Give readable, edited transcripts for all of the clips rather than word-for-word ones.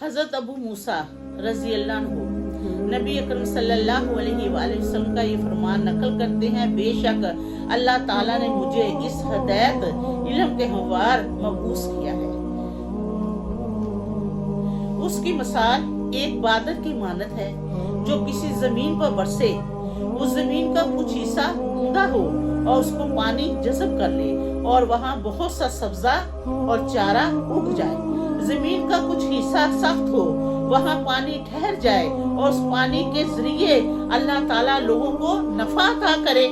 حضرت ابو موسیٰ رضی اللہ عنہ نبی اکرم صلی اللہ علیہ وآلہ وسلم کا یہ فرمان نقل کرتے ہیں، بے شک اللہ تعالیٰ نے مجھے اس ہدایت علم کے ہموار مبعوث کیا ہے۔ اس کی مثال ایک بادل کی مانند ہے جو کسی زمین پر برسے، اس زمین کا کچھ حصہ عمدہ ہو اور اس کو پانی جذب کر لے اور وہاں بہت سا سبزہ اور چارہ اگ جائے۔ زمین کا کچھ حصہ سخت ہو، وہاں پانی ٹھہر جائے اور اس پانی کے ذریعے اللہ تعالیٰ لوگوں کو نفع عطا کرے،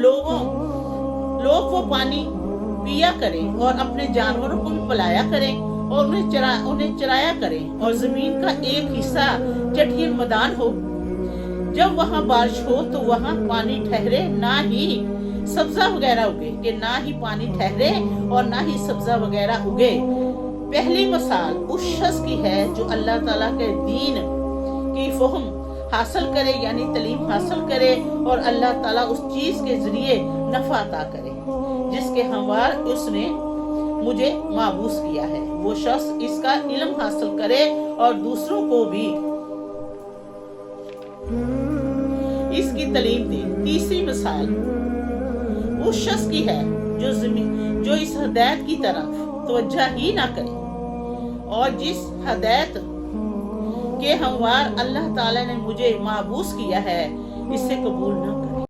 لوگ وہ پانی پیا کریں اور اپنے جانوروں کو بھی پلایا کریں اور انہیں چرایا کریں۔ اور زمین کا ایک حصہ چٹھیل میدان ہو، جب وہاں بارش ہو تو وہاں پانی ٹھہرے، نہ ہی سبزہ وغیرہ اگے، کہ نہ ہی پانی ٹھہرے اور نہ ہی سبزہ وغیرہ اگے۔ پہلی مثال اس شخص کی ہے جو اللہ تعالیٰ کے دین کی فہم حاصل کرے، یعنی تعلیم حاصل کرے اور اللہ تعالیٰ اس چیز کے ذریعے نفع عطا کرے جس کے ہموار اس نے مجھے مابوس کیا ہے۔ وہ شخص اس کا علم حاصل کرے اور دوسروں کو بھی اس کی تعلیم دے۔ تیسری مثال اس شخص کی ہے جو اس ہدایت کی طرف توجہ ہی نہ کرے اور جس ہدایت کے ہموار اللہ تعالیٰ نے مجھے مابوس کیا ہے اسے قبول نہ